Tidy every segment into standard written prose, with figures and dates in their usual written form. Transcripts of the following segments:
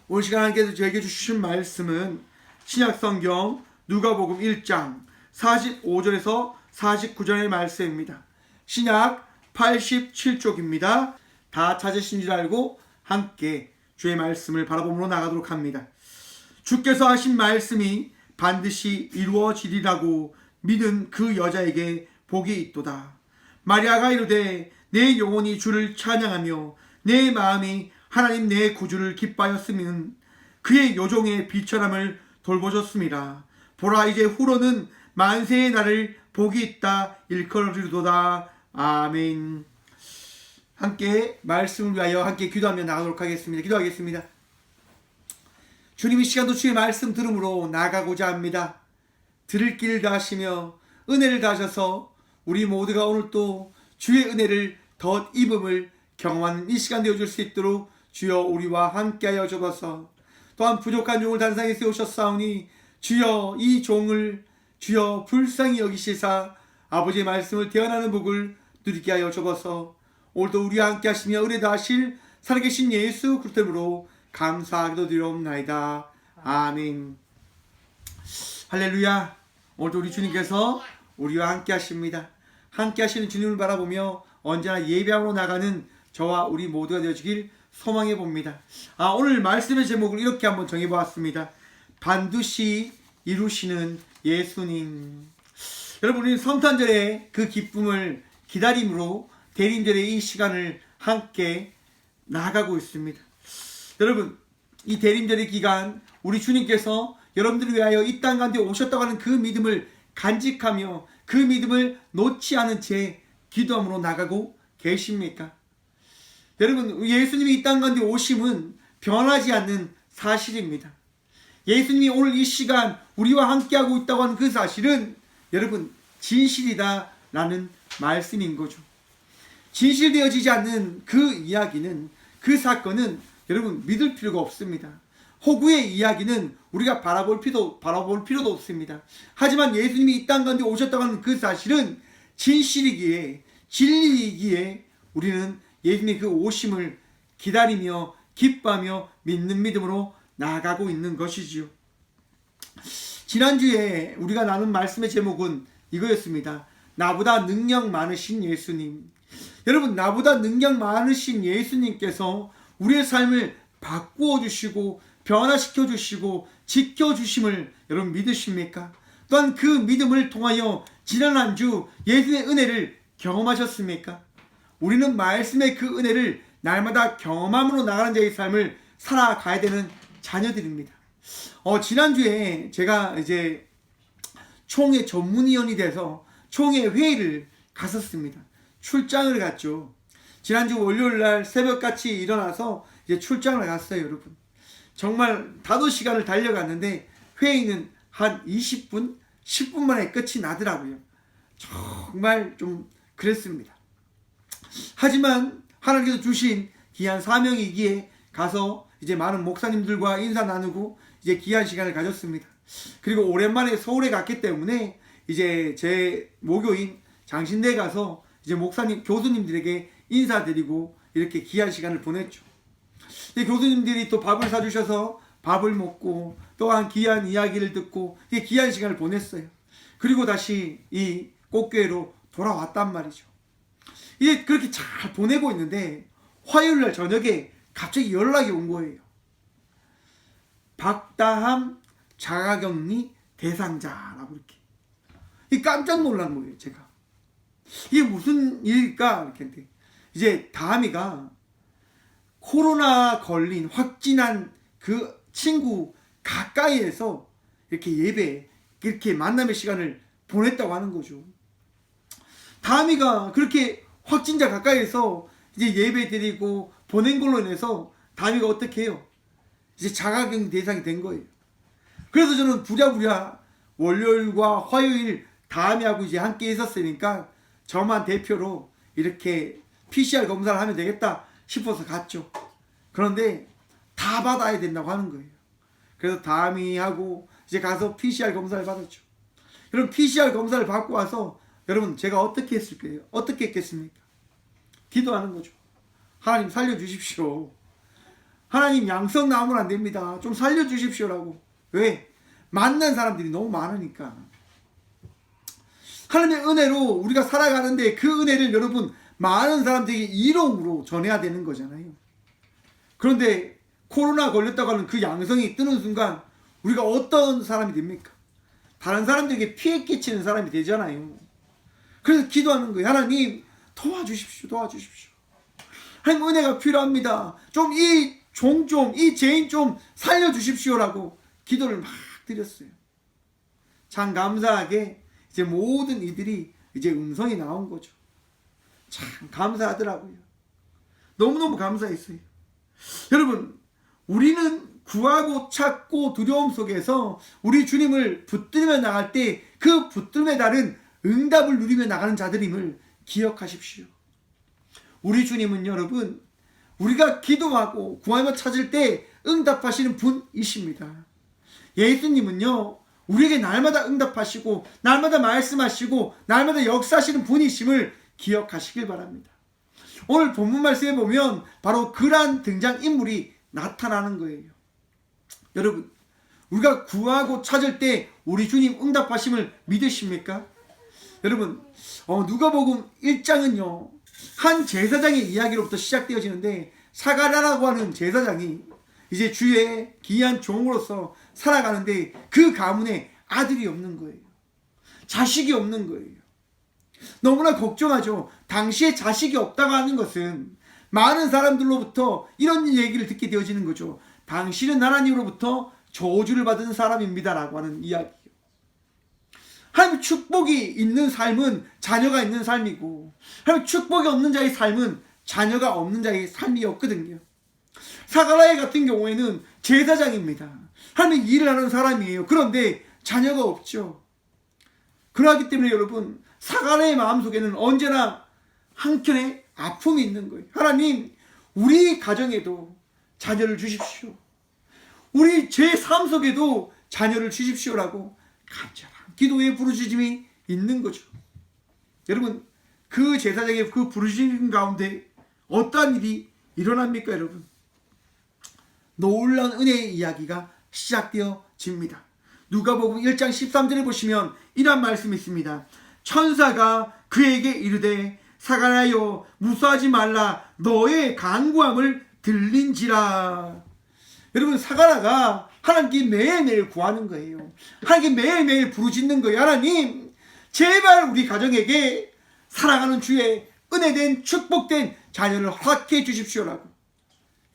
오늘 시간 함께 저에게 주신 말씀은 신약성경 누가복음 1장 45절에서 49절의 말씀입니다. 신약 87쪽입니다. 다 찾으신 줄 알고 함께 주의 말씀을 바라보므로 나가도록 합니다. 주께서 하신 말씀이 반드시 이루어지리라고 믿은 그 여자에게 복이 있도다. 마리아가 이르되 내 영혼이 주를 찬양하며 내 마음이 하나님 내 구주를 기뻐하였으면 그의 요종의 비천함을 돌보셨습니다. 보라 이제 후로는 만세의 날을 복이 있다 일컬으리로다. 아멘. 함께 말씀을 위하여 함께 기도하며 나가도록 하겠습니다. 기도하겠습니다. 주님, 이 시간도 주의 말씀 들음으로 나가고자 합니다. 들을 길을 다하시며 은혜를 다하셔서 우리 모두가 오늘 또 주의 은혜를 더 입음을 경험하는 이 시간 되어줄 수 있도록 주여 우리와 함께하여 주옵소서. 또한 부족한 종을 단상에 세우셨사오니 주여 이 종을 주여 불쌍히 여기시사 아버지의 말씀을 대언하는 복을 누리게 하여 주옵소서. 오늘도 우리와 함께 하시며 은혜 다하실 살아계신 예수 그리스도로 감사하기도 드리옵나이다. 아멘. 할렐루야. 오늘도 우리 주님께서 우리와 함께 하십니다. 함께 하시는 주님을 바라보며 언제나 예배하러 나가는 저와 우리 모두가 되어주길 소망해 봅니다. 오늘 말씀의 제목을 이렇게 한번 정해보았습니다. 반드시 이루시는 예수님. 여러분, 우리 성탄절의 그 기쁨을 기다림으로 대림절의 이 시간을 함께 나아가고 있습니다. 여러분, 이 대림절의 기간 우리 주님께서 여러분들을 위하여 이 땅 가운데 오셨다고 하는 그 믿음을 간직하며 그 믿음을 놓지 않은 채 기도함으로 나가고 계십니까? 여러분, 예수님이 이 땅 가운데 오심은 변하지 않는 사실입니다. 예수님이 오늘 이 시간 우리와 함께하고 있다고 하는 그 사실은 여러분 진실이다 라는 말씀인 거죠. 진실되어지지 않는 그 이야기는, 그 사건은 여러분 믿을 필요가 없습니다. 호구의 이야기는 우리가 바라볼 필요도 없습니다. 하지만 예수님이 이 땅 가운데 오셨다고 하는 그 사실은 진실이기에, 진리이기에 우리는 예수님의 그 오심을 기다리며 기뻐하며 믿는 믿음으로 나아가고 있는 것이지요. 지난주에 우리가 나눈 말씀의 제목은 이거였습니다. 나보다 능력 많으신 예수님. 여러분, 나보다 능력 많으신 예수님께서 우리의 삶을 바꾸어 주시고 변화시켜 주시고 지켜 주심을 여러분 믿으십니까? 또한 그 믿음을 통하여 지난 한 주 예수님의 은혜를 경험하셨습니까? 우리는 말씀의 그 은혜를 날마다 경험함으로 나가는 자의 삶을 살아가야 되는 자녀들입니다. 지난주에 제가 이제 총회 전문위원이 돼서 총회 회의를 갔었습니다. 출장을 갔죠. 지난주 월요일 날 새벽같이 일어나서 이제 출장을 갔어요, 여러분. 정말 5시간을 달려갔는데 회의는 한 20분, 10분 만에 끝이 나더라고요. 정말 좀 그랬습니다. 하지만 하나님께서 주신 귀한 사명이기에 가서 이제 많은 목사님들과 인사 나누고 이제 귀한 시간을 가졌습니다. 그리고 오랜만에 서울에 갔기 때문에 이제 제 모교인 장신대에 가서 이제 목사님, 교수님들에게 인사드리고 이렇게 귀한 시간을 보냈죠. 교수님들이 또 밥을 사주셔서 밥을 먹고 또한 귀한 이야기를 듣고 귀한 시간을 보냈어요. 그리고 다시 이 꽃교회로 돌아왔단 말이죠. 이게 그렇게 잘 보내고 있는데 화요일날 저녁에 갑자기 연락이 온 거예요. 박다함 자가격리 대상자라고 이렇게. 깜짝 놀란 거예요, 제가. 이게 무슨 일일까? 이렇게 했는데 이제 다함이가 코로나 걸린 확진한 그 친구 가까이에서 이렇게 예배, 이렇게 만남의 시간을 보냈다고 하는 거죠. 다함이가 그렇게 확진자 가까이에서 이제 예배 드리고 보낸 걸로 인해서 다함이가 어떻게 해요? 이제 자가격리 대상이 된 거예요. 그래서 저는 부랴부랴 월요일과 화요일 다함이하고 이제 함께 있었으니까 저만 대표로 이렇게 PCR 검사를 하면 되겠다 싶어서 갔죠. 그런데 다 받아야 된다고 하는 거예요. 그래서 다함이하고 이제 가서 PCR 검사를 받았죠. 여러분, PCR 검사를 받고 와서 여러분 제가 어떻게 했을 거예요? 어떻게 했겠습니까? 기도하는 거죠. 하나님 살려주십시오. 하나님 양성 나오면 안 됩니다. 좀 살려주십시오라고. 왜? 만난 사람들이 너무 많으니까. 하나님의 은혜로 우리가 살아가는데 그 은혜를 여러분 많은 사람들에게 일용으로 전해야 되는 거잖아요. 그런데 코로나 걸렸다고 하는 그 양성이 뜨는 순간 우리가 어떤 사람이 됩니까? 다른 사람들에게 피해 끼치는 사람이 되잖아요. 그래서 기도하는 거예요. 하나님 도와주십시오. 도와주십시오. 하나님 은혜가 필요합니다. 좀 이 종 이 죄인 좀 살려주십시오라고 기도를 막 드렸어요. 참 감사하게 이제 모든 이들이 이제 음성이 나온 거죠. 참 감사하더라고요. 너무너무 감사했어요. 여러분, 우리는 구하고 찾고 두려움 속에서 우리 주님을 붙들며 나갈 때 그 붙들며 따른 응답을 누리며 나가는 자들임을 기억하십시오. 우리 주님은 여러분, 우리가 기도하고 구하며 찾을 때 응답하시는 분이십니다. 예수님은요, 우리에게 날마다 응답하시고 날마다 말씀하시고 날마다 역사하시는 분이심을 기억하시길 바랍니다. 오늘 본문 말씀에 보면 바로 그러한 등장인물이 나타나는 거예요. 여러분, 우리가 구하고 찾을 때 우리 주님 응답하심을 믿으십니까? 여러분, 누가복음 1장은요 한 제사장의 이야기로부터 시작되어지는데, 사가랴라고 하는 제사장이 이제 주의 귀한 종으로서 살아가는데 그 가문에 아들이 없는 거예요. 자식이 없는 거예요. 너무나 걱정하죠. 당시에 자식이 없다고 하는 것은 많은 사람들로부터 이런 얘기를 듣게 되어지는 거죠. 당신은 하나님으로부터 저주를 받은 사람입니다 라고 하는 이야기예요. 하나님 축복이 있는 삶은 자녀가 있는 삶이고, 하나님 축복이 없는 자의 삶은 자녀가 없는 자의 삶이었거든요. 사가랴 같은 경우에는 제사장입니다. 하나님 일을 하는 사람이에요. 그런데 자녀가 없죠. 그러기 때문에 여러분, 사가랴의 마음속에는 언제나 한켠에 아픔이 있는 거예요. 하나님, 우리 가정에도 자녀를 주십시오. 우리 제 삶 속에도 자녀를 주십시오라고 간절한 기도의 부르짖음이 있는 거죠. 여러분, 그 제사장의 그 부르짖음 가운데 어떠한 일이 일어납니까, 여러분? 놀라운 은혜의 이야기가 시작되어집니다. 누가복음 1장 13절에 보시면 이런 말씀이 있습니다. 천사가 그에게 이르되 사가랴여 무수하지 말라, 너의 간구함을 들린지라. 여러분, 사가랴가 하나님께 매일매일 구하는 거예요. 하나님께 매일매일 부르짖는 거예요. 하나님, 제발 우리 가정에게 사랑하는 주의 은혜된 축복된 자녀를 허락해 주십시오라고.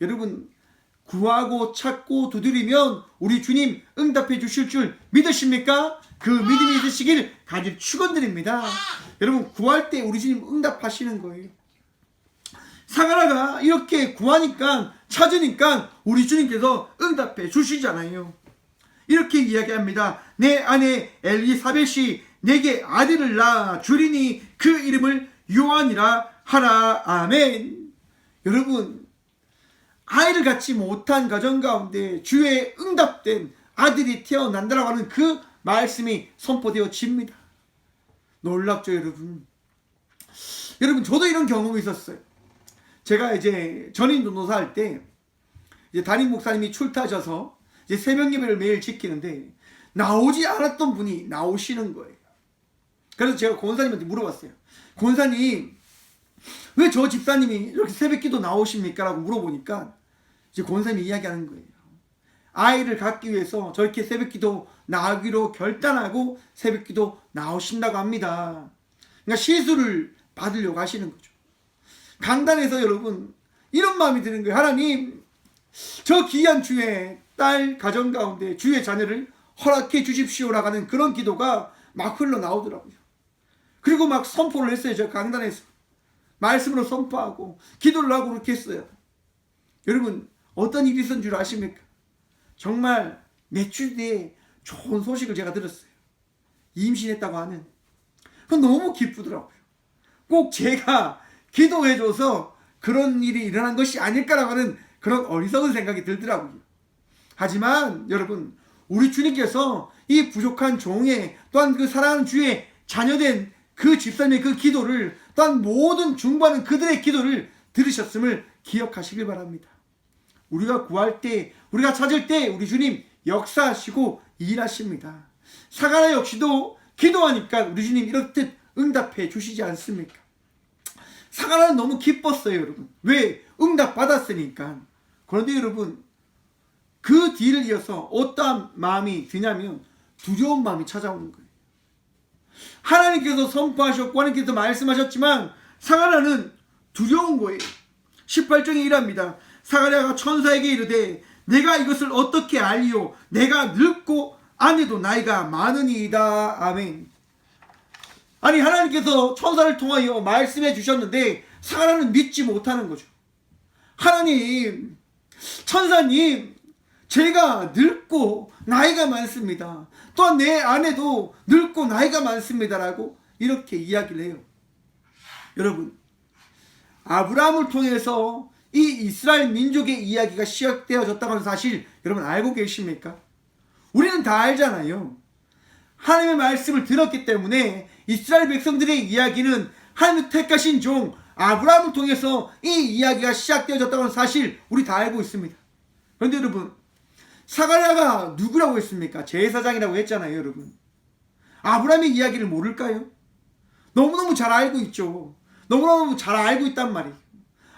여러분, 구하고 찾고 두드리면 우리 주님 응답해 주실 줄 믿으십니까? 그 믿음이 있으시길 간절히 축원드립니다. 여러분, 구할 때 우리 주님 응답하시는 거예요. 사가랴가 이렇게 구하니까, 찾으니까 우리 주님께서 응답해 주시잖아요. 이렇게 이야기합니다. 내 아내 엘리사벳이 내게 아들을 낳아 주리니 그 이름을 요한이라 하라. 아멘. 여러분, 아이를 갖지 못한 가정 가운데 주의 응답된 아들이 태어난다라고 하는 그 말씀이 선포되어집니다. 놀랍죠, 여러분? 여러분, 저도 이런 경험이 있었어요. 제가 이제 전임 전도사 할 때 이제 담임 목사님이 출타하셔서 이제 새벽 예배를 매일 지키는데 나오지 않았던 분이 나오시는 거예요. 그래서 제가 권사님한테 물어봤어요. 권사님, 왜 저 집사님이 이렇게 새벽 기도 나오십니까? 라고 물어보니까 이제 권사님이 이야기하는 거예요. 아이를 갖기 위해서 저렇게 새벽 기도 나오기로 결단하고 새벽 기도 나오신다고 합니다. 그러니까 시술을 받으려고 하시는 거죠. 강단에서 여러분, 이런 마음이 드는 거예요. 하나님, 저 귀한 주의 딸 가정 가운데 주의 자녀를 허락해 주십시오라고 하는 그런 기도가 막 흘러나오더라고요. 그리고 막 선포를 했어요. 저 강단에서 말씀으로 선포하고 기도를 하고 그렇게 했어요. 여러분, 어떤 일이 있었는 줄 아십니까? 정말 며칠 뒤에 좋은 소식을 제가 들었어요. 임신했다고 하는. 그건 너무 기쁘더라고요. 꼭 제가 기도해줘서 그런 일이 일어난 것이 아닐까라고 하는 그런 어리석은 생각이 들더라고요. 하지만 여러분, 우리 주님께서 이 부족한 종의, 또한 그 사랑하는 주의 자녀된 그 집사님의 그 기도를, 또한 모든 중보하는 그들의 기도를 들으셨음을 기억하시길 바랍니다. 우리가 구할 때, 우리가 찾을 때 우리 주님 역사하시고 일하십니다. 사가랴 역시도 기도하니까 우리 주님 이렇듯 응답해 주시지 않습니까? 사가랴는 너무 기뻤어요, 여러분. 왜? 응답 받았으니까. 그런데 여러분, 그 뒤를 이어서 어떠한 마음이 드냐면 두려운 마음이 찾아오는 거예요. 하나님께서 선포하셨고 하나님께서 말씀하셨지만 사가랴는 두려운 거예요. 18절에 이랍니다. 사가랴가 천사에게 이르되 내가 이것을 어떻게 알리요? 내가 늙고 아내도 나이가 많으니이다. 아멘. 아니, 하나님께서 천사를 통하여 말씀해 주셨는데 사가랴는 믿지 못하는 거죠. 하나님, 천사님, 제가 늙고 나이가 많습니다. 또한 내 아내도 늙고 나이가 많습니다라고 이렇게 이야기를 해요. 여러분, 아브라함을 통해서 이 이스라엘 민족의 이야기가 시작되어졌다고 하는 사실 여러분 알고 계십니까? 우리는 다 알잖아요. 하나님의 말씀을 들었기 때문에 이스라엘 백성들의 이야기는 하나님의 택하신 종 아브라함을 통해서 이 이야기가 시작되어졌다고 하는 사실 우리 다 알고 있습니다. 그런데 여러분, 사가랴가 누구라고 했습니까? 제사장이라고 했잖아요, 여러분. 아브라함의 이야기를 모를까요? 너무너무 잘 알고 있죠. 너무너무 잘 알고 있단 말이에요.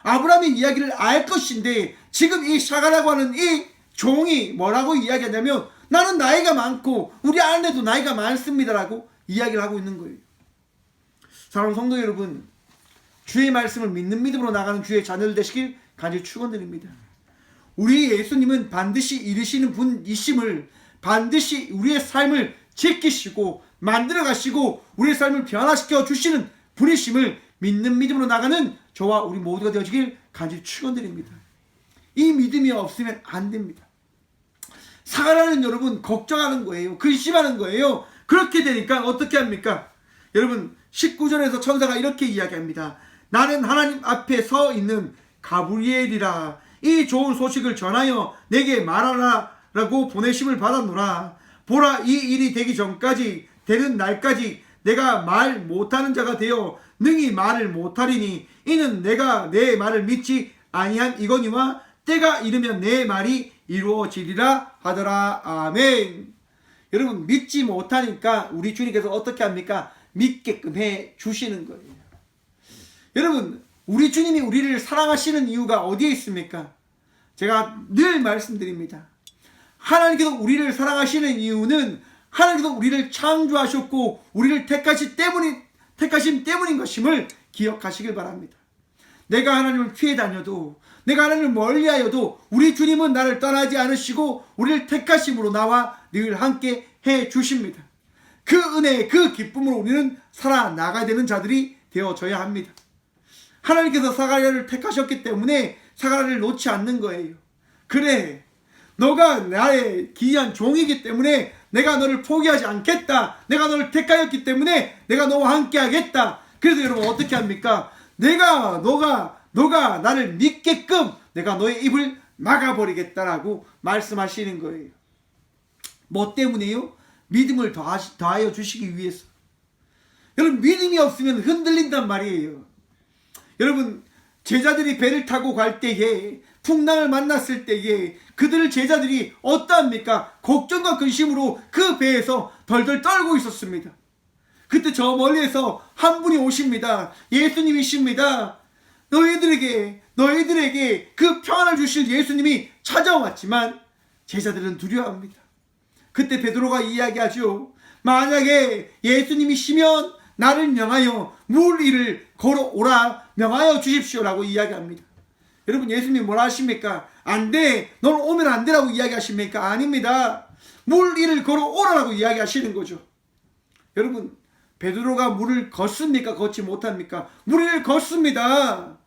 아브라함의 이야기를 알 것인데 지금 이 사가랴라고 하는 이 종이 뭐라고 이야기하냐면 나는 나이가 많고 우리 아내도 나이가 많습니다라고 이야기를 하고 있는 거예요. 사랑하는 성도 여러분, 주의 말씀을 믿는 믿음으로 나가는 주의 자녀들 되시길 간절히 축원드립니다. 우리 예수님은 반드시 이르시는 분이심을, 반드시 우리의 삶을 지키시고 만들어 가시고 우리의 삶을 변화시켜 주시는 분이심을 믿는 믿음으로 나가는 저와 우리 모두가 되어지길 간절히 축원드립니다. 이 믿음이 없으면 안 됩니다. 사가랴는 여러분 걱정하는 거예요. 근심하는 거예요. 그렇게 되니까 어떻게 합니까? 여러분 19절에서 천사가 이렇게 이야기합니다. 나는 하나님 앞에 서 있는 가브리엘이라. 이 좋은 소식을 전하여 내게 말하라 라고 보내심을 받았노라. 보라, 이 일이 되기 전까지 되는 날까지 내가 말 못하는 자가 되어 능히 말을 못하리니 이는 내가 내 말을 믿지 아니한 이거니와 때가 이르면 내 말이 이루어지리라 하더라. 아멘. 여러분, 믿지 못하니까 우리 주님께서 어떻게 합니까? 믿게끔 해 주시는 거예요. 여러분, 우리 주님이 우리를 사랑하시는 이유가 어디에 있습니까? 제가 늘 말씀드립니다. 하나님께서 우리를 사랑하시는 이유는 하나님께서 우리를 창조하셨고 우리를 택하심 때문인 것임을 기억하시길 바랍니다. 내가 하나님을 피해 다녀도, 내가 하나님을 멀리하여도 우리 주님은 나를 떠나지 않으시고 우리를 택하심으로 나와 늘 함께 해 주십니다. 그 은혜, 그 기쁨으로 우리는 살아나가야 되는 자들이 되어져야 합니다. 하나님께서 사가랴를 택하셨기 때문에 사가랴를 놓지 않는 거예요. 그래, 너가 나의 귀한 종이기 때문에 내가 너를 포기하지 않겠다. 내가 너를 택하였기 때문에 내가 너와 함께 하겠다. 그래서 여러분 어떻게 합니까? 너가 나를 믿게끔 내가 너의 입을 막아버리겠다라고 말씀하시는 거예요. 뭐 때문에요? 믿음을 더하여 주시기 위해서. 여러분, 믿음이 없으면 흔들린단 말이에요. 여러분, 제자들이 배를 타고 갈 때에, 풍랑을 만났을 때에 그들 제자들이 어떠합니까? 걱정과 근심으로 그 배에서 덜덜 떨고 있었습니다. 그때 저 멀리에서 한 분이 오십니다. 예수님이십니다. 너희들에게 그 평안을 주실 예수님이 찾아왔지만 제자들은 두려워합니다. 그때 베드로가 이야기하죠. 만약에 예수님이시면 나를 명하여 물 위를 걸어오라 명하여 주십시오라고 이야기합니다. 여러분, 예수님이 뭐라 하십니까? 안 돼, 넌 오면 안 되라고 이야기하십니까? 아닙니다. 물 위를 걸어오라라고 이야기하시는 거죠. 여러분, 베드로가 물을 걷습니까? 걷지 못합니까? 물 위를 걷습니다.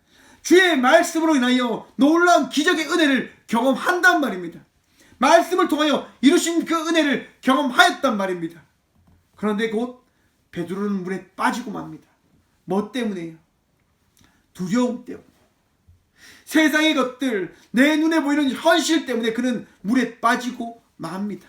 주의 말씀으로 인하여 놀라운 기적의 은혜를 경험한단 말입니다. 말씀을 통하여 이루신 그 은혜를 경험하였단 말입니다. 그런데 곧 베드로는 물에 빠지고 맙니다. 뭐 때문에요? 두려움 때문에. 세상의 것들, 내 눈에 보이는 현실 때문에 그는 물에 빠지고 맙니다.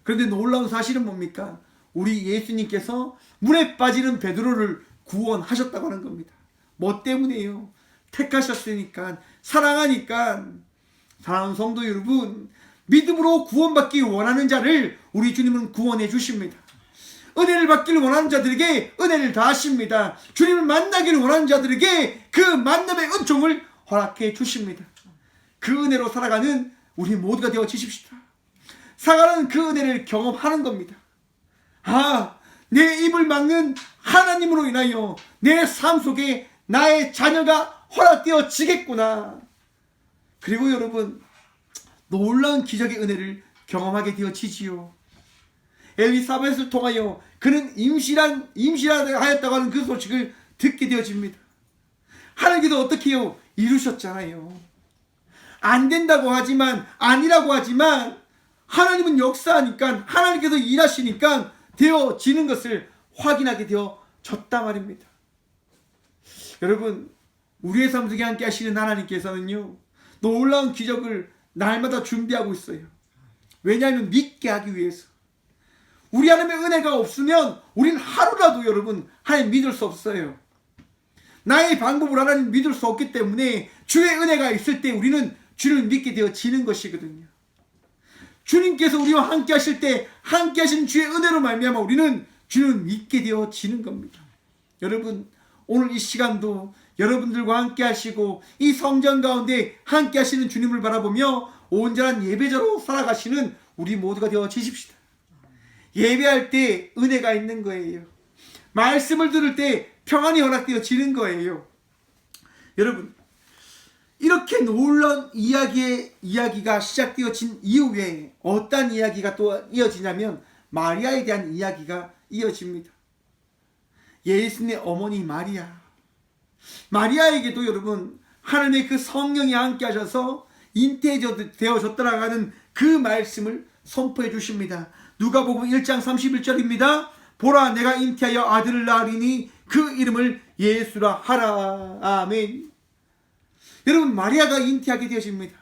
그런데 놀라운 사실은 뭡니까? 우리 예수님께서 물에 빠지는 베드로를 구원하셨다고 하는 겁니다. 뭐 때문에요? 택하셨으니까, 사랑하니까. 사랑하는 성도 여러분, 믿음으로 구원받기 원하는 자를 우리 주님은 구원해 주십니다. 은혜를 받기를 원하는 자들에게 은혜를 다하십니다. 주님을 만나기를 원하는 자들에게 그 만남의 은총을 허락해 주십니다. 그 은혜로 살아가는 우리 모두가 되어 주십시다. 살아가는 그 은혜를 경험하는 겁니다. 내 입을 막는 하나님으로 인하여 내 삶 속에 나의 자녀가 허락되어 지겠구나. 그리고 여러분, 놀라운 기적의 은혜를 경험하게 되어지지요. 엘리사벳을 통하여 그는 임신하였다고 하는 그 소식을 듣게 되어집니다. 하나님께서 어떻게 해요? 이루셨잖아요. 안 된다고 하지만, 아니라고 하지만 하나님은 역사하니까, 하나님께서 일하시니까 되어지는 것을 확인하게 되어졌단 말입니다. 여러분, 우리의 삶 속에 함께 하시는 하나님께서는요, 놀라운 기적을 날마다 준비하고 있어요. 왜냐하면 믿게 하기 위해서. 우리 하나님의 은혜가 없으면 우리는 하루라도 여러분 하나님 믿을 수 없어요. 나의 방법으로 하나님 믿을 수 없기 때문에 주의 은혜가 있을 때 우리는 주를 믿게 되어지는 것이거든요. 주님께서 우리와 함께 하실 때 함께 하시는 주의 은혜로 말미암아 우리는 주를 믿게 되어지는 겁니다. 여러분, 오늘 이 시간도 여러분들과 함께 하시고 이 성전 가운데 함께 하시는 주님을 바라보며 온전한 예배자로 살아가시는 우리 모두가 되어지십시다. 예배할 때 은혜가 있는 거예요. 말씀을 들을 때 평안이 허락되어지는 거예요. 여러분, 이렇게 놀라운 이야기가 시작되어진 이후에 어떤 이야기가 또 이어지냐면 마리아에 대한 이야기가 이어집니다. 예수님의 어머니 마리아에게도 여러분 하나님의 그 성령이 함께 하셔서 잉태되어졌다라고 하는 그 말씀을 선포해 주십니다. 누가복음 1장 31절입니다. 보라, 내가 잉태하여 아들을 낳으리니 그 이름을 예수라 하라. 아멘. 여러분, 마리아가 잉태하게 되어집니다.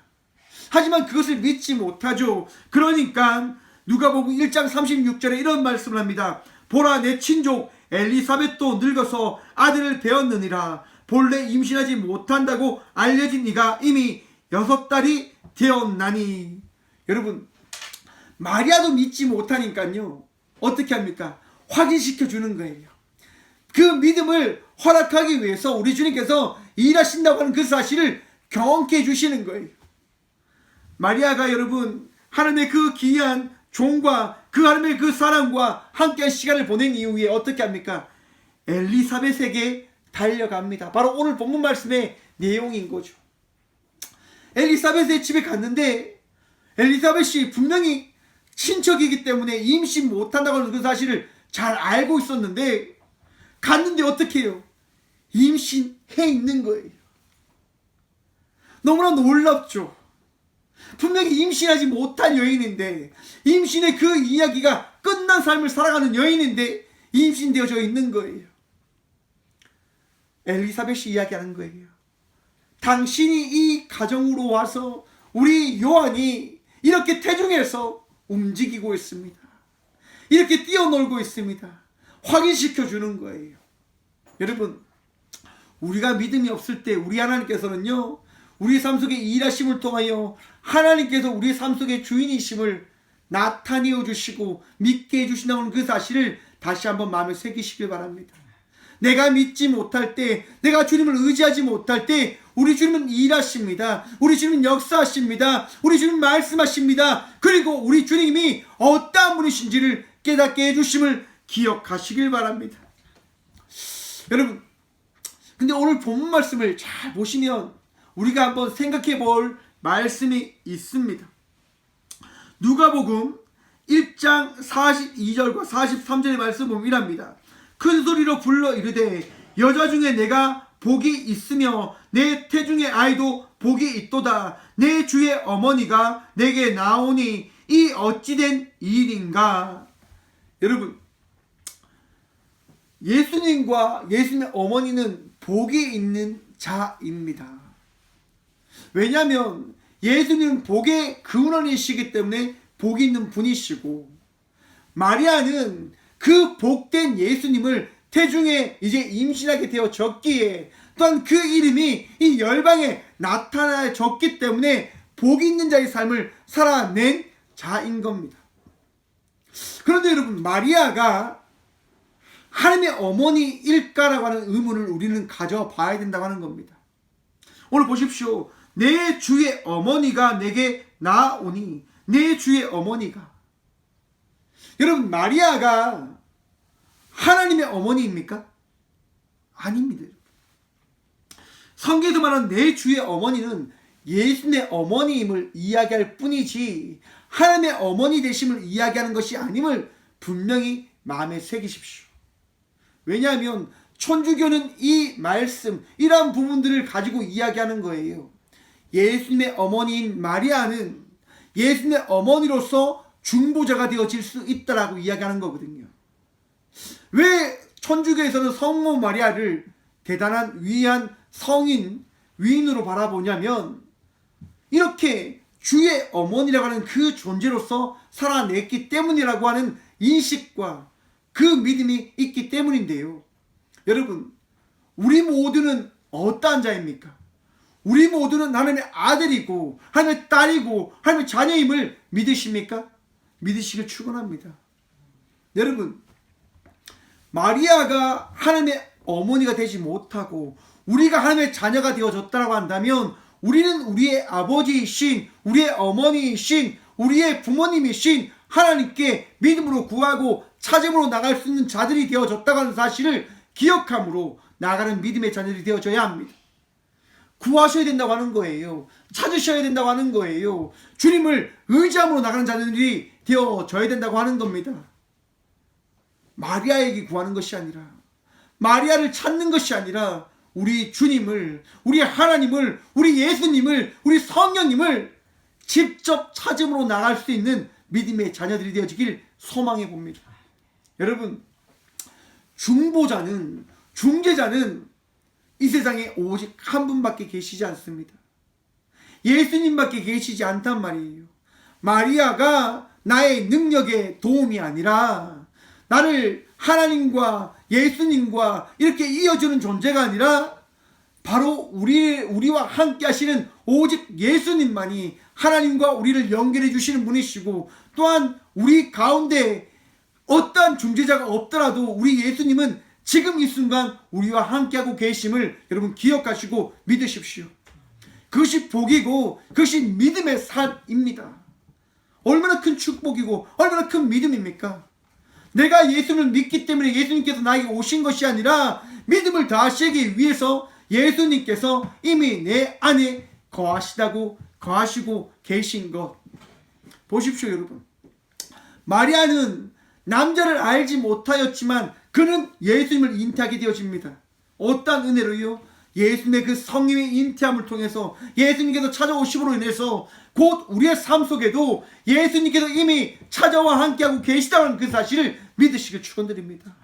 하지만 그것을 믿지 못하죠. 그러니까 누가복음 1장 36절에 이런 말씀을 합니다. 보라, 내 친족 엘리사벳도 늙어서 아들을 배었느니라. 본래 임신하지 못한다고 알려진 이가 이미 6달이 되었나니. 여러분, 마리아도 믿지 못하니까요, 어떻게 합니까? 확인시켜 주는 거예요. 그 믿음을 허락하기 위해서 우리 주님께서 일하신다고 하는 그 사실을 경험케 해주시는 거예요. 마리아가 여러분 하나님의 그 귀한 종과 그 하나님의 그 사랑과 함께한 시간을 보낸 이후에 어떻게 합니까? 엘리사벳에게 달려갑니다. 바로 오늘 본문 말씀의 내용인 거죠. 엘리사벳의 집에 갔는데 엘리사벳이 분명히 친척이기 때문에 임신 못한다고 하는 그 사실을 잘 알고 있었는데 갔는데 어떻게 해요? 임신해 있는 거예요. 너무나 놀랍죠. 분명히 임신하지 못한 여인인데, 임신의 그 이야기가 끝난 삶을 살아가는 여인인데 임신되어져 있는 거예요. 엘리사벳이 이야기하는 거예요. 당신이 이 가정으로 와서 우리 요한이 이렇게 태중에서 움직이고 있습니다. 이렇게 뛰어놀고 있습니다. 확인시켜 주는 거예요. 여러분, 우리가 믿음이 없을 때 우리 하나님께서는요, 우리 삶 속에 일하심을 통하여 하나님께서 우리 삶 속의 주인이심을 나타내어 주시고 믿게 해주신다는 그 사실을 다시 한번 마음에 새기시길 바랍니다. 내가 믿지 못할 때, 내가 주님을 의지하지 못할 때 우리 주님은 일하십니다. 우리 주님은 역사하십니다. 우리 주님은 말씀하십니다. 그리고 우리 주님이 어떠한 분이신지를 깨닫게 해주심을 기억하시길 바랍니다. 여러분, 근데 오늘 본문 말씀을 잘 보시면 우리가 한번 생각해 볼 말씀이 있습니다. 누가복음 1장 42절과 43절의 말씀 보면 이랍니다. 큰 소리로 불러 이르되 여자 중에 내가 복이 있으며 내 태중의 아이도 복이 있도다. 내 주의 어머니가 내게 나오니 이 어찌된 일인가. 여러분, 예수님과 예수님의 어머니는 복이 있는 자입니다. 왜냐하면 예수님은 복의 근원이시기 때문에 복이 있는 분이시고, 마리아는 그 복된 예수님을 태중에 이제 임신하게 되어졌기에, 또한 그 이름이 이 열방에 나타나졌기 때문에 복이 있는 자의 삶을 살아낸 자인 겁니다. 그런데 여러분, 마리아가 하나님의 어머니일까라고 하는 의문을 우리는 가져봐야 된다고 하는 겁니다. 오늘 보십시오. 내 주의 어머니가 내게 나오니, 내 주의 어머니가. 여러분, 마리아가 하나님의 어머니입니까? 아닙니다. 성경에서 말하는 내 주의 어머니는 예수님의 어머니임을 이야기할 뿐이지 하나님의 어머니 되심을 이야기하는 것이 아님을 분명히 마음에 새기십시오. 왜냐하면 천주교는 이 말씀, 이러한 부분들을 가지고 이야기하는 거예요. 예수님의 어머니인 마리아는 예수님의 어머니로서 중보자가 되어질 수 있다라고 이야기하는 거거든요. 왜 천주교에서는 성모 마리아를 대단한 위대한 성인, 위인으로 바라보냐면 이렇게 주의 어머니라고 하는 그 존재로서 살아냈기 때문이라고 하는 인식과 그 믿음이 있기 때문인데요. 여러분, 우리 모두는 어떠한 자입니까? 우리 모두는 하나님의 아들이고 하나님의 딸이고 하나님의 자녀임을 믿으십니까? 믿으시길 축원합니다. 여러분, 마리아가 하나님의 어머니가 되지 못하고 우리가 하나님의 자녀가 되어졌다고 한다면 우리는 우리의 아버지이신, 우리의 어머니이신, 우리의 부모님이신 하나님께 믿음으로 구하고 찾음으로 나갈 수 있는 자들이 되어졌다고 하는 사실을 기억함으로 나아가는 믿음의 자녀들이 되어져야 합니다. 구하셔야 된다고 하는 거예요. 찾으셔야 된다고 하는 거예요. 주님을 의지함으로 나가는 자녀들이 되어져야 된다고 하는 겁니다. 마리아에게 구하는 것이 아니라, 마리아를 찾는 것이 아니라 우리 주님을, 우리 하나님을, 우리 예수님을, 우리 성령님을 직접 찾음으로 나갈 수 있는 믿음의 자녀들이 되어지길 소망해 봅니다. 여러분, 중보자는, 중재자는 이 세상에 오직 한 분밖에 계시지 않습니다. 예수님밖에 계시지 않단 말이에요. 마리아가 나의 능력의 도움이 아니라 나를 하나님과 예수님과 이렇게 이어주는 존재가 아니라 바로 우리와 함께 하시는 오직 예수님만이 하나님과 우리를 연결해 주시는 분이시고, 또한 우리 가운데 어떠한 중재자가 없더라도 우리 예수님은 지금 이 순간 우리와 함께하고 계심을 여러분 기억하시고 믿으십시오. 그것이 복이고 그것이 믿음의 삶입니다. 얼마나 큰 축복이고 얼마나 큰 믿음입니까? 내가 예수님을 믿기 때문에 예수님께서 나에게 오신 것이 아니라 믿음을 다하시기 위해서 예수님께서 이미 내 안에 거하시고 계신 것. 보십시오, 여러분. 마리아는 남자를 알지 못하였지만 그는 예수님을 잉태하게 되어집니다. 어떤 은혜로요? 예수님의 그 성령의 잉태함을 통해서 예수님께서 찾아오심으로 인해서 곧 우리의 삶 속에도 예수님께서 이미 찾아와 함께하고 계시다는 그 사실을 믿으시길 축원드립니다.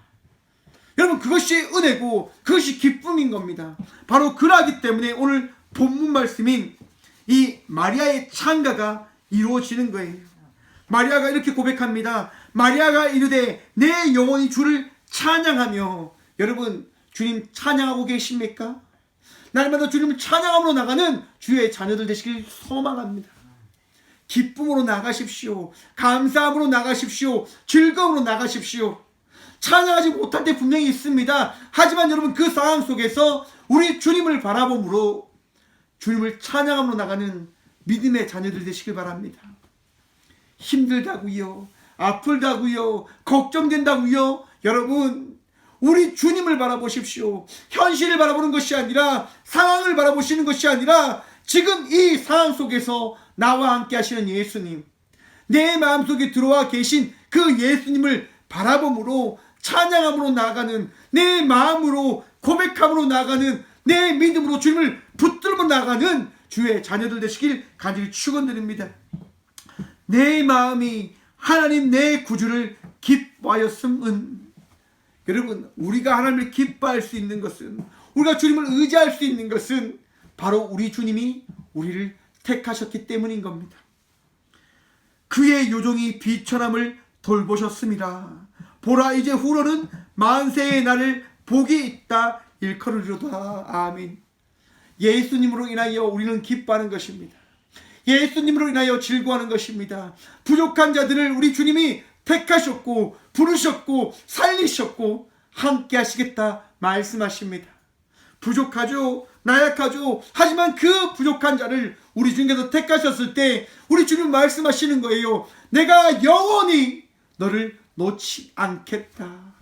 여러분, 그것이 은혜고 그것이 기쁨인 겁니다. 바로 그러하기 때문에 오늘 본문 말씀인 이 마리아의 찬가가 이루어지는 거예요. 마리아가 이렇게 고백합니다. 마리아가 이르되 내 영혼이 주를 찬양하며. 여러분, 주님 찬양하고 계십니까? 날마다 주님을 찬양함으로 나가는 주의 자녀들 되시길 소망합니다. 기쁨으로 나가십시오. 감사함으로 나가십시오. 즐거움으로 나가십시오. 찬양하지 못할 때 분명히 있습니다. 하지만 여러분, 그 상황 속에서 우리 주님을 바라봄으로 주님을 찬양함으로 나가는 믿음의 자녀들 되시길 바랍니다. 힘들다고요, 아플다고요, 걱정된다고요. 여러분, 우리 주님을 바라보십시오. 현실을 바라보는 것이 아니라, 상황을 바라보시는 것이 아니라 지금 이 상황 속에서 나와 함께 하시는 예수님, 내 마음속에 들어와 계신 그 예수님을 바라봄으로 찬양함으로 나아가는, 내 마음으로 고백함으로 나아가는, 내 믿음으로 주님을 붙들고 나가는 주의 자녀들 되시길 간절히 축원드립니다. 내 마음이 하나님 내 구주를 기뻐하였음은. 여러분, 우리가 하나님을 기뻐할 수 있는 것은, 우리가 주님을 의지할 수 있는 것은 바로 우리 주님이 우리를 택하셨기 때문인 겁니다. 그의 요종이 비천함을 돌보셨습니다. 보라, 이제 후로는 만세의 날을 복이 있다 일컬으리로다. 아멘. 예수님으로 인하여 우리는 기뻐하는 것입니다. 예수님으로 인하여 즐거워하는 것입니다. 부족한 자들을 우리 주님이 택하셨고 부르셨고 살리셨고 함께 하시겠다 말씀하십니다. 부족하죠, 나약하죠. 하지만 그 부족한 자를 우리 주님께서 택하셨을 때 우리 주님 말씀하시는 거예요. 내가 영원히 너를 놓지 않겠다.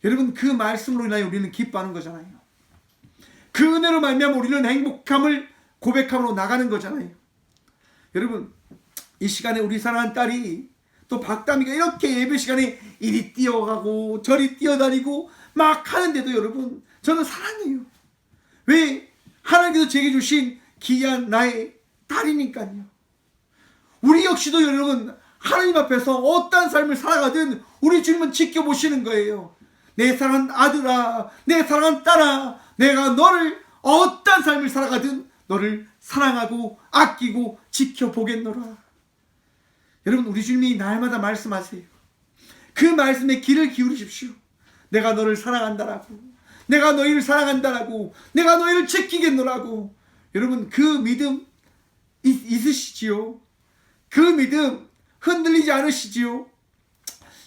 여러분, 그 말씀으로 인하여 우리는 기뻐하는 거잖아요. 그 은혜로 말미암아 우리는 행복함을 고백함으로 나가는 거잖아요. 여러분, 이 시간에 우리 사랑하는 딸이 또 박다미가 이렇게 예배 시간에 이리 뛰어가고 저리 뛰어다니고 막 하는데도 여러분, 저는 사랑해요. 왜? 하나님께서 제게 주신 귀한 나의 딸이니까요. 우리 역시도 여러분, 하나님 앞에서 어떠한 삶을 살아가든 우리 주님은 지켜보시는 거예요. 내 사랑하는 아들아, 내 사랑하는 딸아, 내가 너를 어떠한 삶을 살아가든 너를 사랑하고 아끼고 지켜보겠노라. 여러분, 우리 주님이 날마다 말씀하세요. 그 말씀에 귀를 기울이십시오. 내가 너를 사랑한다라고, 내가 너희를 사랑한다라고, 내가 너희를 지키겠노라고. 여러분, 그 믿음 있으시지요? 그 믿음 흔들리지 않으시지요?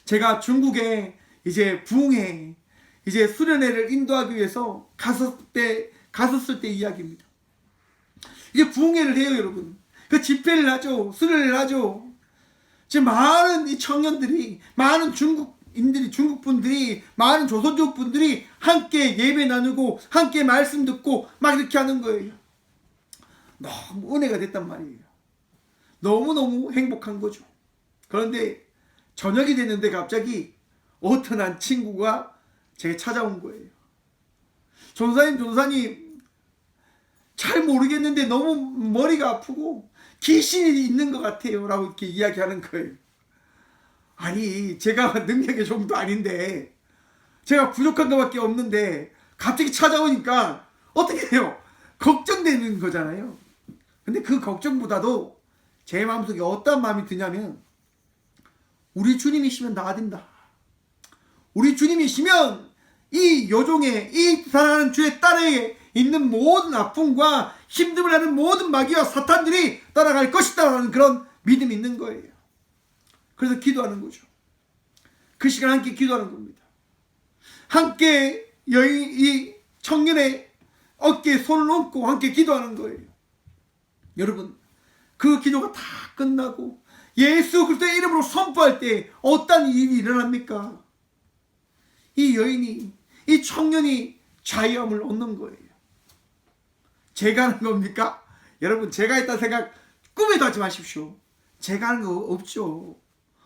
제가 중국에 이제 부흥회, 이제 수련회를 인도하기 위해서 갔었을 때 이야기입니다. 이제 부흥회를 해요, 여러분. 그 집회를 하죠. 수련회를 하죠. 지금 많은 이 청년들이, 많은 중국인들이, 중국분들이, 많은 조선족 분들이 함께 예배 나누고 함께 말씀 듣고 막 이렇게 하는 거예요. 너무 은혜가 됐단 말이에요. 너무너무 행복한 거죠. 그런데 저녁이 됐는데 갑자기 어떤 한 친구가 제게 찾아온 거예요. 전사님 잘 모르겠는데 너무 머리가 아프고 귀신이 있는 것 같아요 라고 이렇게 이야기하는 거예요. 아니, 제가 능력의 정도 아닌데, 제가 부족한 것밖에 없는데 갑자기 찾아오니까 어떻게 해요? 걱정되는 거잖아요. 근데 그 걱정보다도 제 마음속에 어떤 마음이 드냐면, 우리 주님이시면 나아된다. 우리 주님이시면 이 여종의, 이 사랑하는 주의 딸에 있는 모든 아픔과 힘듦을 하는 모든 마귀와 사탄들이 따라갈 것이다라는 그런 믿음이 있는 거예요. 그래서 기도하는 거죠. 그 시간 함께 기도하는 겁니다. 함께 이 청년의 어깨에 손을 얹고 함께 기도하는 거예요. 여러분, 그 기도가 다 끝나고 예수 그리스도의 이름으로 선포할 때 어떤 일이 일어납니까? 이 여인이, 이 청년이 자유함을 얻는 거예요. 제가 하는 겁니까? 여러분, 제가 했다는 생각 꿈에도 하지 마십시오. 제가 하는 거 없죠.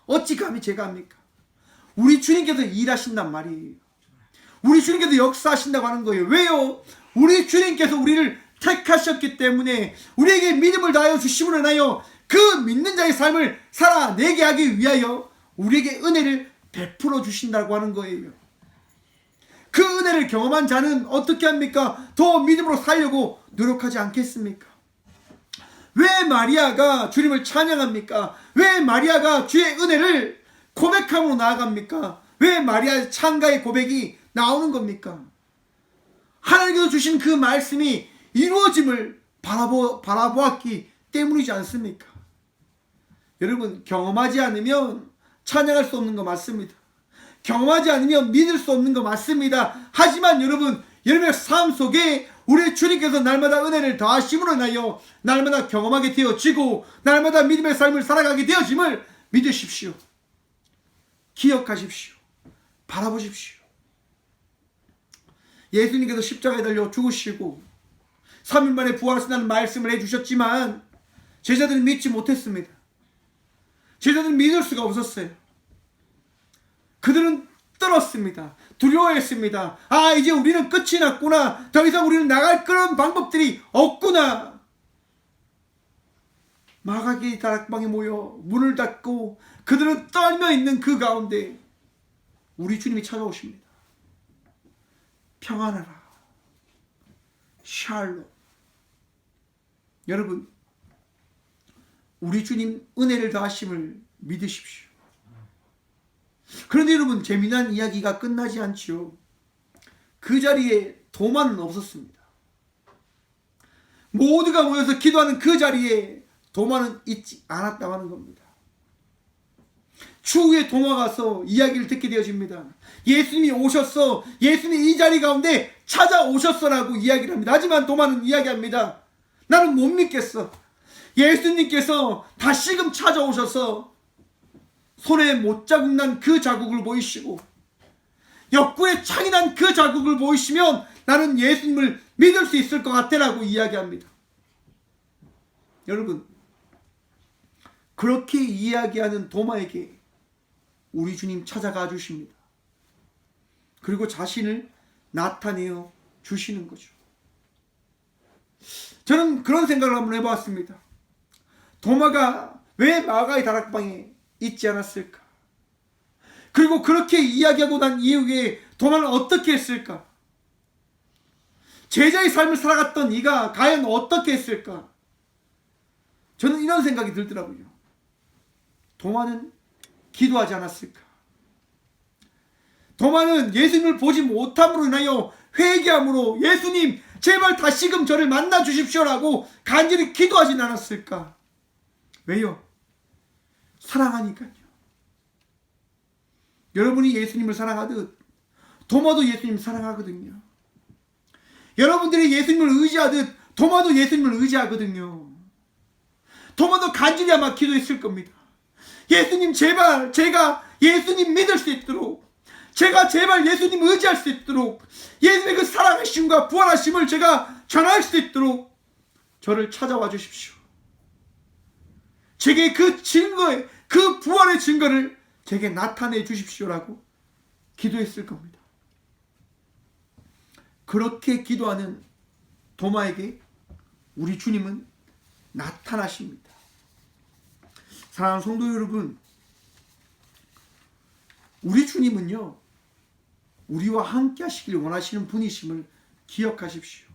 어찌 감히 제가 합니까? 우리 주님께서 일하신단 말이에요. 우리 주님께서 역사하신다고 하는 거예요. 왜요? 우리 주님께서 우리를 택하셨기 때문에, 우리에게 믿음을 다하여 주심으로 인하여 그 믿는 자의 삶을 살아내게 하기 위하여 우리에게 은혜를 베풀어 주신다고 하는 거예요. 그 은혜를 경험한 자는 어떻게 합니까? 더 믿음으로 살려고 노력하지 않겠습니까? 왜 마리아가 주님을 찬양합니까? 왜 마리아가 주의 은혜를 고백함으로 나아갑니까? 왜 마리아의 찬가의 고백이 나오는 겁니까? 하나님께서 주신 그 말씀이 이루어짐을 바라보았기 때문이지 않습니까? 여러분, 경험하지 않으면 찬양할 수 없는 거 맞습니다. 경험하지 않으면 믿을 수 없는 거 맞습니다. 하지만 여러분의 삶 속에 우리 주님께서 날마다 은혜를 더하심으로 인하여 날마다 경험하게 되어지고 날마다 믿음의 삶을 살아가게 되어짐을 믿으십시오. 기억하십시오. 바라보십시오. 예수님께서 십자가에 달려 죽으시고 3일 만에 부활하신다는 말씀을 해주셨지만 제자들은 믿지 못했습니다. 제자들은 믿을 수가 없었어요. 그들은 떨었습니다. 두려워했습니다. 아, 이제 우리는 끝이 났구나. 더 이상 우리는 나갈 그런 방법들이 없구나. 마가기 다락방에 모여 문을 닫고 그들은 떨며 있는 그 가운데 우리 주님이 찾아오십니다. 평안하라. 샬롬. 여러분, 우리 주님 은혜를 더하심을 믿으십시오. 그런데 여러분, 재미난 이야기가 끝나지 않지요. 그 자리에 도마는 없었습니다. 모두가 모여서 기도하는 그 자리에 도마는 잊지 않았다고 하는 겁니다. 추후에 도마가서 이야기를 듣게 되어집니다. 예수님이 오셨어, 예수님이 이 자리 가운데 찾아오셨어라고 이야기를 합니다. 하지만 도마는 이야기합니다. 나는 못 믿겠어. 예수님께서 다시금 찾아오셔서 손에 못자국 난 그 자국을 보이시고 옆구리에 창이 난 그 자국을 보이시면 나는 예수님을 믿을 수 있을 것 같아라고 이야기합니다. 여러분, 그렇게 이야기하는 도마에게 우리 주님 찾아가 주십니다. 그리고 자신을 나타내어 주시는 거죠. 저는 그런 생각을 한번 해봤습니다. 도마가 왜 마가의 다락방에 있지 않았을까? 그리고 그렇게 이야기하고 난 이후에 도마는 어떻게 했을까? 제자의 삶을 살아갔던 이가 과연 어떻게 했을까? 저는 이런 생각이 들더라고요. 도마는 기도하지 않았을까? 도마는 예수님을 보지 못함으로 인하여 회개함으로 예수님 제발 다시금 저를 만나 주십시오라고 간절히 기도하진 않았을까? 왜요? 사랑하니까요. 여러분이 예수님을 사랑하듯 도마도 예수님을 사랑하거든요. 여러분들이 예수님을 의지하듯 도마도 예수님을 의지하거든요. 도마도 간절히 아마 기도했을 겁니다. 예수님 제발 제가 예수님 믿을 수 있도록, 제가 제발 예수님 의지할 수 있도록, 예수님의 그 사랑하심과 부활하심을 제가 전할 수 있도록 저를 찾아와 주십시오. 제게 그 증거의, 그 부활의 증거를 제게 나타내 주십시오라고 기도했을 겁니다. 그렇게 기도하는 도마에게 우리 주님은 나타나십니다. 사랑하는 성도 여러분, 우리 주님은요, 우리와 함께 하시길 원하시는 분이심을 기억하십시오.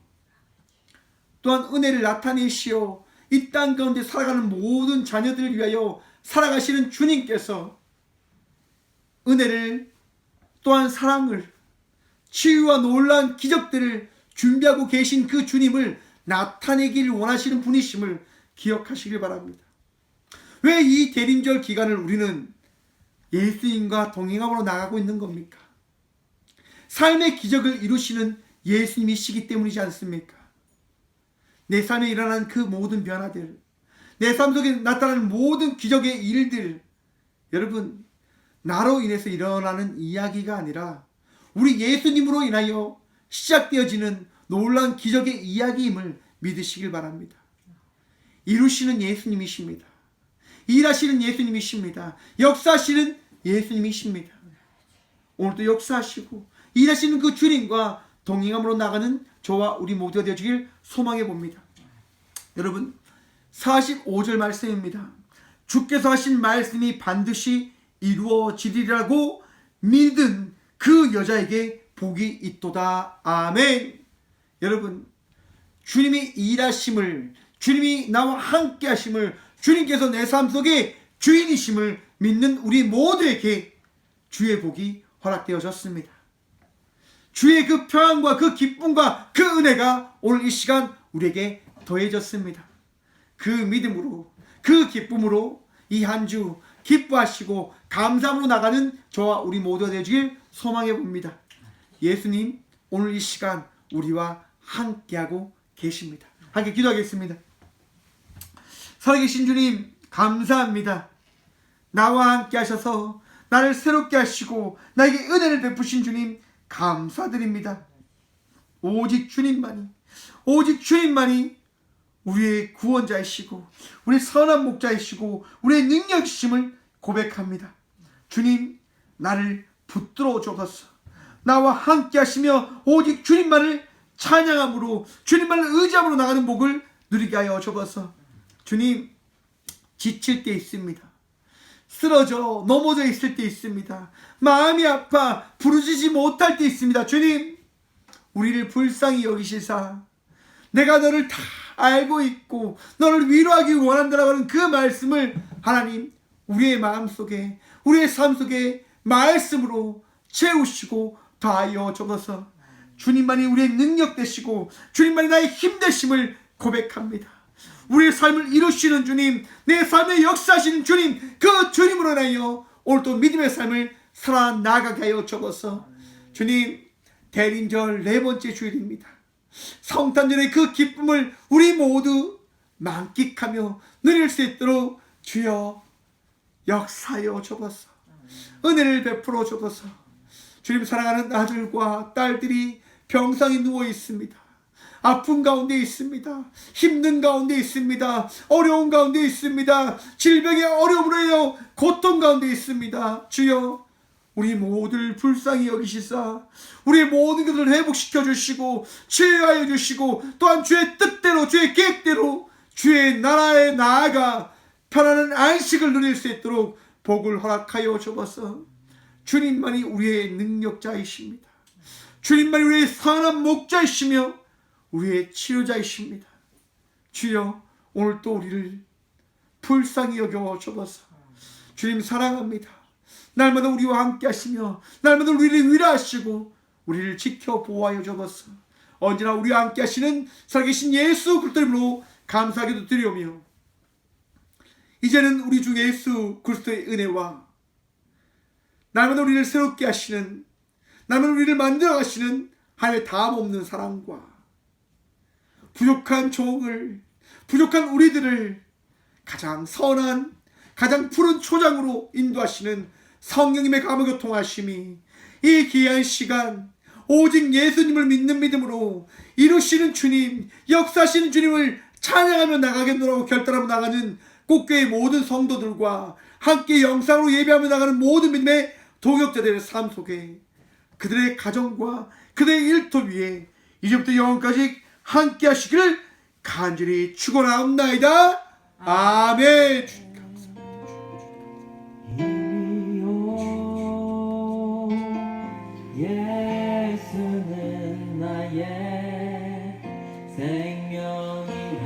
또한 은혜를 나타내시어 이 땅 가운데 살아가는 모든 자녀들을 위하여 살아가시는 주님께서 은혜를, 또한 사랑을, 치유와 놀라운 기적들을 준비하고 계신 그 주님을 나타내길 원하시는 분이심을 기억하시길 바랍니다. 왜 이 대림절 기간을 우리는 예수님과 동행함으로 나가고 있는 겁니까? 삶의 기적을 이루시는 예수님이시기 때문이지 않습니까? 내 삶에 일어나는 그 모든 변화들, 내 삶 속에 나타나는 모든 기적의 일들, 여러분, 나로 인해서 일어나는 이야기가 아니라 우리 예수님으로 인하여 시작되어지는 놀라운 기적의 이야기임을 믿으시길 바랍니다. 이루시는 예수님이십니다. 일하시는 예수님이십니다. 역사하시는 예수님이십니다. 오늘도 역사하시고 일하시는 그 주님과 동행함으로 나가는 저와 우리 모두가 되어지길 소망해 봅니다. 여러분, 45절 말씀입니다. 주께서 하신 말씀이 반드시 이루어지리라고 믿은 그 여자에게 복이 있도다. 아멘. 여러분, 주님이 일하심을, 주님이 나와 함께 하심을, 주님께서 내 삶 속에 주인이심을 믿는 우리 모두에게 주의 복이 허락되어졌습니다. 주의 그 평안과 그 기쁨과 그 은혜가 오늘 이 시간 우리에게 더해졌습니다. 그 믿음으로, 그 기쁨으로 이 한 주 기뻐하시고 감사함으로 나가는 저와 우리 모두가 되어주길 소망해 봅니다. 예수님, 오늘 이 시간 우리와 함께하고 계십니다. 함께 기도하겠습니다. 살아계신 주님, 감사합니다. 나와 함께 하셔서 나를 새롭게 하시고 나에게 은혜를 베푸신 주님, 감사드립니다. 오직 주님만이 우리의 구원자이시고 우리의 선한 목자이시고 우리의 능력이심을 고백합니다. 주님, 나를 붙들어 주옵소서. 나와 함께 하시며 오직 주님만을 찬양함으로, 주님만을 의지함으로 나가는 복을 누리게 하여 주옵소서. 주님, 지칠 때 있습니다. 쓰러져 넘어져 있을 때 있습니다. 마음이 아파 부르짖지 못할 때 있습니다. 주님, 우리를 불쌍히 여기시사 내가 너를 다 알고 있고 너를 위로하기 원한다라고 하는 그 말씀을 하나님, 우리의 마음속에, 우리의 삶 속에 말씀으로 채우시고 더하여 주옵소서. 주님만이 우리의 능력 되시고 주님만이 나의 힘 되심을 고백합니다. 우리의 삶을 이루시는 주님, 내 삶에 역사하시는 주님, 그 주님으로 인하여 오늘도 믿음의 삶을 살아나가게 하여 주옵소서. 주님, 대림절 4번째 주일입니다. 성탄절의 그 기쁨을 우리 모두 만끽하며 누릴 수 있도록 주여 역사하여 주옵소서. 은혜를 베풀어 주옵소서. 주님, 사랑하는 아들과 딸들이 병상에 누워 있습니다. 아픈 가운데 있습니다. 힘든 가운데 있습니다. 어려운 가운데 있습니다. 질병의 어려움으로 인하여 고통 가운데 있습니다. 주여, 우리 모두를 불쌍히 여기시사 우리의 모든 것을 회복시켜 주시고 치유하여 주시고, 또한 주의 뜻대로, 주의 계획대로 주의 나라에 나아가 편안한 안식을 누릴 수 있도록 복을 허락하여 주옵소서. 주님만이 우리의 능력자이십니다. 주님만이 우리의 선한 목자이시며 우리의 치료자이십니다. 주여, 오늘 또 우리를 불쌍히 여겨 주옵소서. 주님 사랑합니다. 날마다 우리와 함께 하시며 날마다 우리를 위로하시고 우리를 지켜 보호하여 주옵소서. 언제나 우리와 함께 하시는 살아계신 예수 그리스도 이름으로 감사하게도 드리오며, 이제는 우리 주 예수 그리스도의 은혜와 날마다 우리를 새롭게 하시는, 날마다 우리를 만들어 가시는 하나님의 다함 없는 사랑과 부족한 종을, 부족한 우리들을 가장 선한, 가장 푸른 초장으로 인도하시는 성령님의 감화교통하심이 이 귀한 시간 오직 예수님을 믿는 믿음으로 이루시는 주님, 역사하시는 주님을 찬양하며 나가게 노라고 결단하며 나가는 꽃교회의 모든 성도들과 함께 영상으로 예배하며 나가는 모든 믿음의 동역자들의 삶 속에 그들의 가정과 그들의 일터 위에 이제부터 영원까지 함께 하시기를 간절히 축원하옵나이다. 아멘. 예수는 나의 생명이라.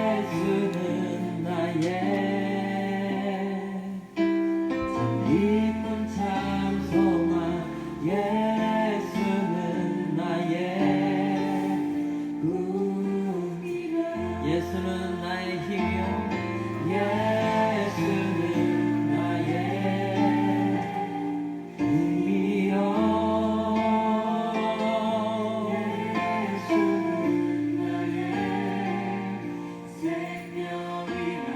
예수는 나의 참 기쁜 참 소망. 예수는 나의 꿈이라. 예수는 나의 힘이요. 예수는 나의 힘이요. 예수는 나의 생명이라.